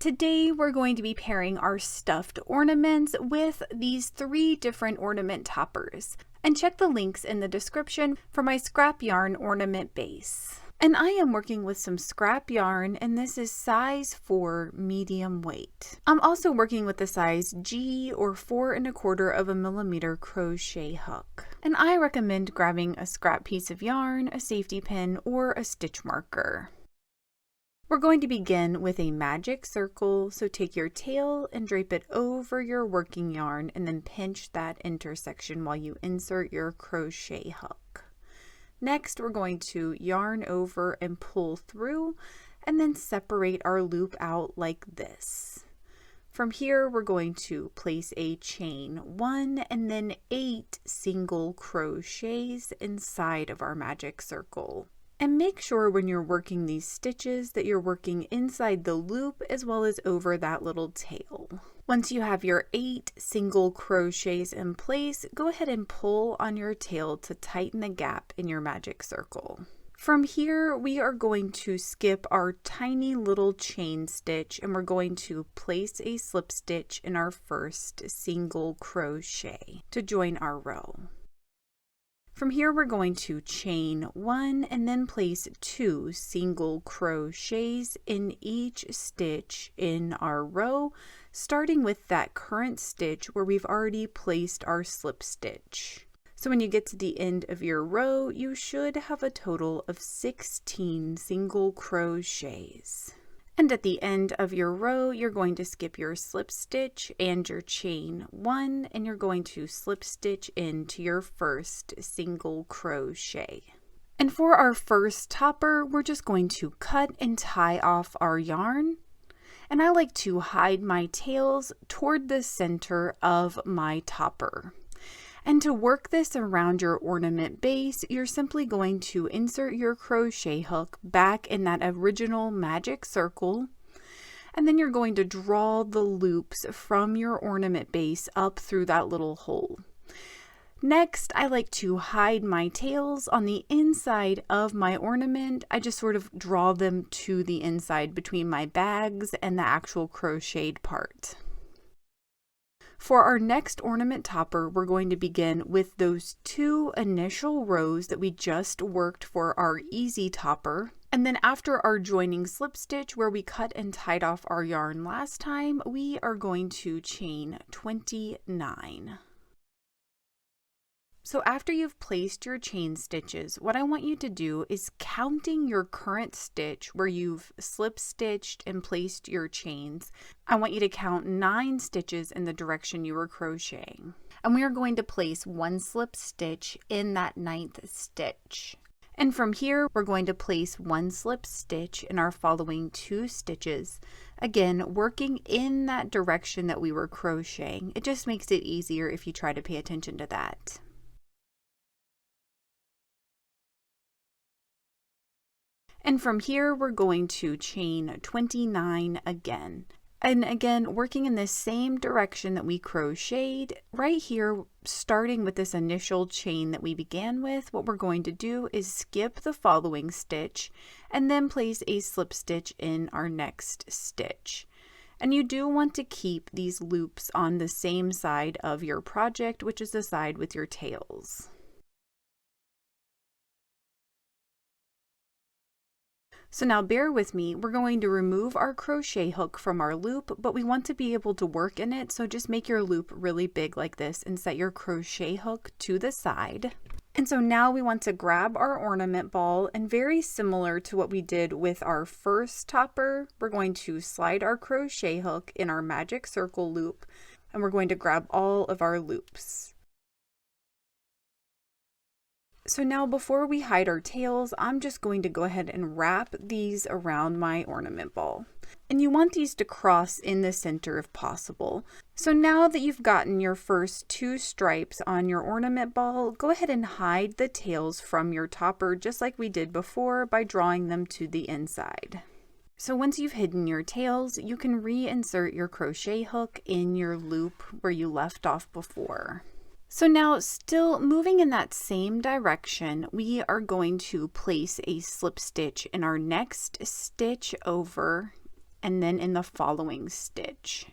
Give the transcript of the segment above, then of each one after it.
Today we're going to be pairing our stuffed ornaments with these 3 different ornament toppers. And check the links in the description for my scrap yarn ornament base. And I am working with some scrap yarn, and this is size 4 medium weight. I'm also working with the size G or 4 1/4 millimeter crochet hook. And I recommend grabbing a scrap piece of yarn, a safety pin, or a stitch marker. We're going to begin with a magic circle, so take your tail and drape it over your working yarn and then pinch that intersection while you insert your crochet hook. Next, we're going to yarn over and pull through and then separate our loop out like this. From here, we're going to place a chain 1 and then 8 single crochets inside of our magic circle. And make sure when you're working these stitches that you're working inside the loop as well as over that little tail. Once you have your 8 single crochets in place, go ahead and pull on your tail to tighten the gap in your magic circle. From here, we are going to skip our tiny little chain stitch and we're going to place a slip stitch in our first single crochet to join our row. From here, we're going to chain 1 and then place 2 single crochets in each stitch in our row, starting with that current stitch where we've already placed our slip stitch. So when you get to the end of your row, you should have a total of 16 single crochets. And at the end of your row, you're going to skip your slip stitch and your chain 1, and you're going to slip stitch into your first single crochet. And for our first topper, we're just going to cut and tie off our yarn. And I like to hide my tails toward the center of my topper. And to work this around your ornament base, you're simply going to insert your crochet hook back in that original magic circle, and then you're going to draw the loops from your ornament base up through that little hole. Next, I like to hide my tails on the inside of my ornament. I just sort of draw them to the inside between my bags and the actual crocheted part. For our next ornament topper, we're going to begin with those 2 initial rows that we just worked for our easy topper. And then after our joining slip stitch where we cut and tied off our yarn last time, we are going to chain 29. So after you've placed your chain stitches, what I want you to do is counting your current stitch where you've slip stitched and placed your chains. I want you to count 9 stitches in the direction you were crocheting. And we are going to place 1 slip stitch in that 9th stitch. And from here, we're going to place 1 slip stitch in our following 2 stitches. Again, working in that direction that we were crocheting. It just makes it easier if you try to pay attention to that. And from here, we're going to chain 29 again. And again, working in the same direction that we crocheted, right here, starting with this initial chain that we began with, what we're going to do is skip the following stitch and then place a slip stitch in our next stitch. And you do want to keep these loops on the same side of your project, which is the side with your tails. So now bear with me, we're going to remove our crochet hook from our loop, but we want to be able to work in it, so just make your loop really big like this and set your crochet hook to the side. And so now we want to grab our ornament ball, and very similar to what we did with our first topper, we're going to slide our crochet hook in our magic circle loop, and we're going to grab all of our loops. So now before we hide our tails, I'm just going to go ahead and wrap these around my ornament ball. And you want these to cross in the center if possible. So now that you've gotten your first 2 stripes on your ornament ball, go ahead and hide the tails from your topper just like we did before by drawing them to the inside. So once you've hidden your tails, you can reinsert your crochet hook in your loop where you left off before. So now, still moving in that same direction, we are going to place a slip stitch in our next stitch over, and then in the following stitch.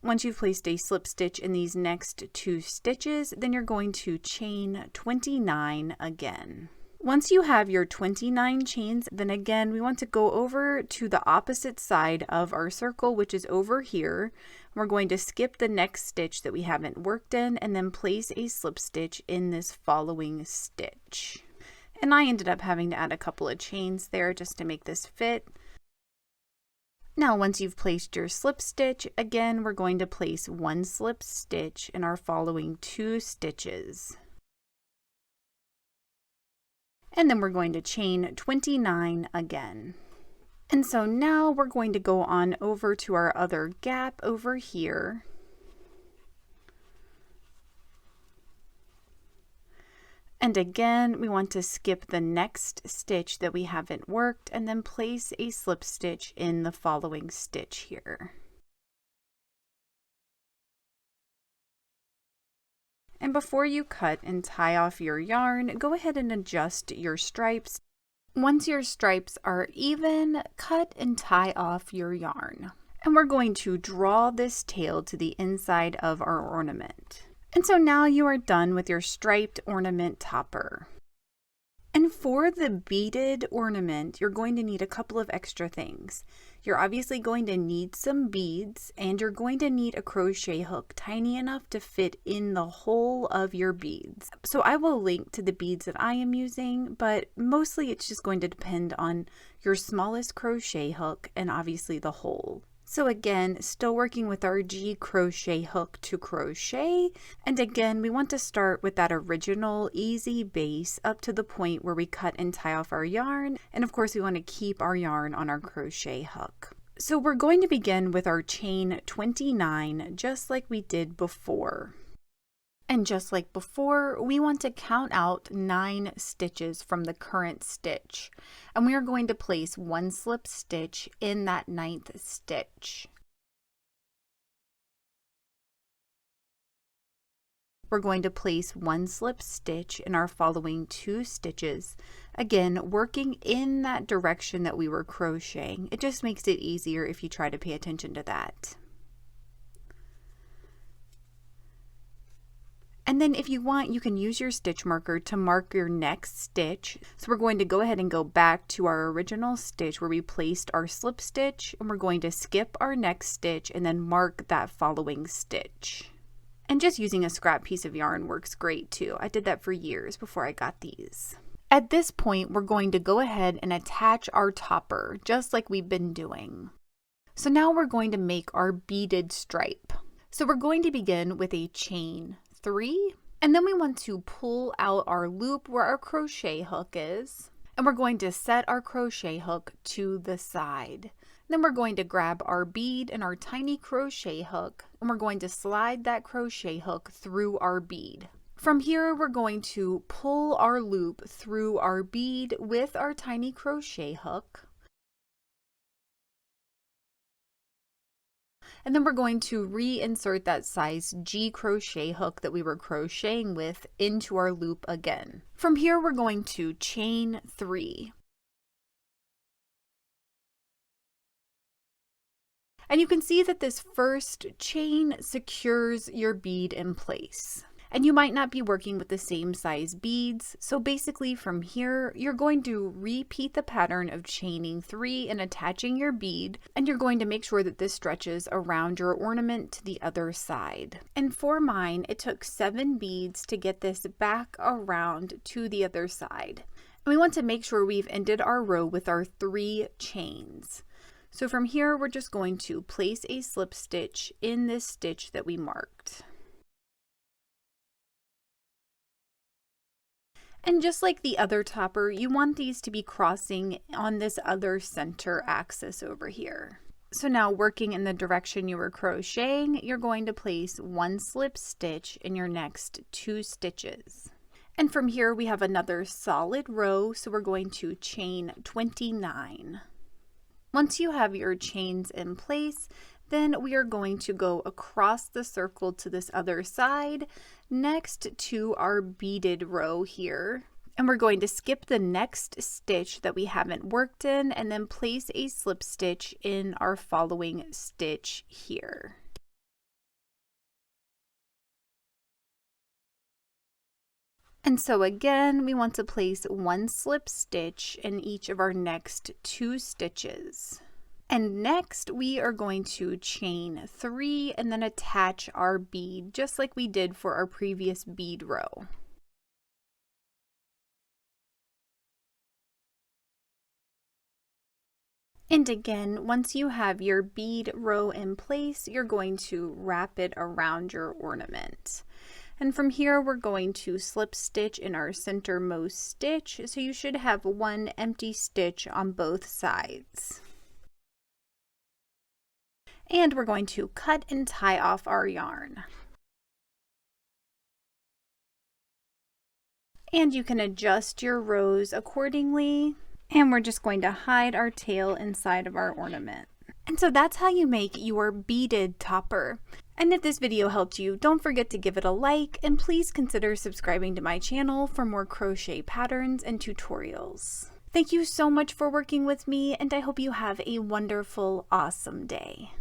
Once you've placed a slip stitch in these next 2 stitches, then you're going to chain 29 again. Once you have your 29 chains, then again, we want to go over to the opposite side of our circle, which is over here. We're going to skip the next stitch that we haven't worked in and then place a slip stitch in this following stitch. And I ended up having to add a couple of chains there just to make this fit. Now, once you've placed your slip stitch, again, we're going to place 1 slip stitch in our following 2 stitches. And then we're going to chain 29 again. And so now we're going to go on over to our other gap over here. And again, we want to skip the next stitch that we haven't worked and then place a slip stitch in the following stitch here. And before you cut and tie off your yarn, go ahead and adjust your stripes. Once your stripes are even, cut and tie off your yarn. And we're going to draw this tail to the inside of our ornament. And so now you are done with your striped ornament topper. And for the beaded ornament, you're going to need a couple of extra things. You're obviously going to need some beads, and you're going to need a crochet hook tiny enough to fit in the hole of your beads. So I will link to the beads that I am using, but mostly it's just going to depend on your smallest crochet hook and obviously the hole. So again, still working with our G crochet hook to crochet, and again we want to start with that original easy base up to the point where we cut and tie off our yarn, and of course we want to keep our yarn on our crochet hook. So we're going to begin with our chain 29 just like we did before. And just like before, we want to count out 9 stitches from the current stitch. And we are going to place 1 slip stitch in that 9th stitch. We're going to place 1 slip stitch in our following 2 stitches. Again, working in that direction that we were crocheting. It just makes it easier if you try to pay attention to that. And then if you want, you can use your stitch marker to mark your next stitch. So we're going to go ahead and go back to our original stitch where we placed our slip stitch, and we're going to skip our next stitch and then mark that following stitch. And just using a scrap piece of yarn works great too. I did that for years before I got these. At this point, we're going to go ahead and attach our topper just like we've been doing. So now we're going to make our beaded stripe. So we're going to begin with a chain 3, and then we want to pull out our loop where our crochet hook is, and we're going to set our crochet hook to the side. Then we're going to grab our bead and our tiny crochet hook, and we're going to slide that crochet hook through our bead. From here, we're going to pull our loop through our bead with our tiny crochet hook. And then we're going to reinsert that size G crochet hook that we were crocheting with into our loop again. From here, we're going to chain 3. And you can see that this first chain secures your bead in place. And you might not be working with the same size beads. So basically from here, you're going to repeat the pattern of chaining 3 and attaching your bead. And you're going to make sure that this stretches around your ornament to the other side. And for mine, it took 7 beads to get this back around to the other side. And we want to make sure we've ended our row with our 3 chains. So from here, we're just going to place a slip stitch in this stitch that we marked. And just like the other topper, you want these to be crossing on this other center axis over here. So now working in the direction you were crocheting, you're going to place 1 slip stitch in your next 2 stitches. And from here we have another solid row, so we're going to chain 29. Once you have your chains in place, then we are going to go across the circle to this other side next to our beaded row here, And we're going to skip the next stitch that we haven't worked in and then place a slip stitch in our following stitch here. And so again, we want to place one slip stitch in each of our next 2 stitches. And next we are going to chain 3 and then attach our bead just like we did for our previous bead row. And again, once you have your bead row in place, you're going to wrap it around your ornament. And from here, we're going to slip stitch in our centermost stitch, so you should have one empty stitch on both sides. And we're going to cut and tie off our yarn. And you can adjust your rows accordingly. And we're just going to hide our tail inside of our ornament. And so that's how you make your beaded topper. And if this video helped you, don't forget to give it a like and please consider subscribing to my channel for more crochet patterns and tutorials. Thank you so much for working with me, and I hope you have a wonderful, awesome day.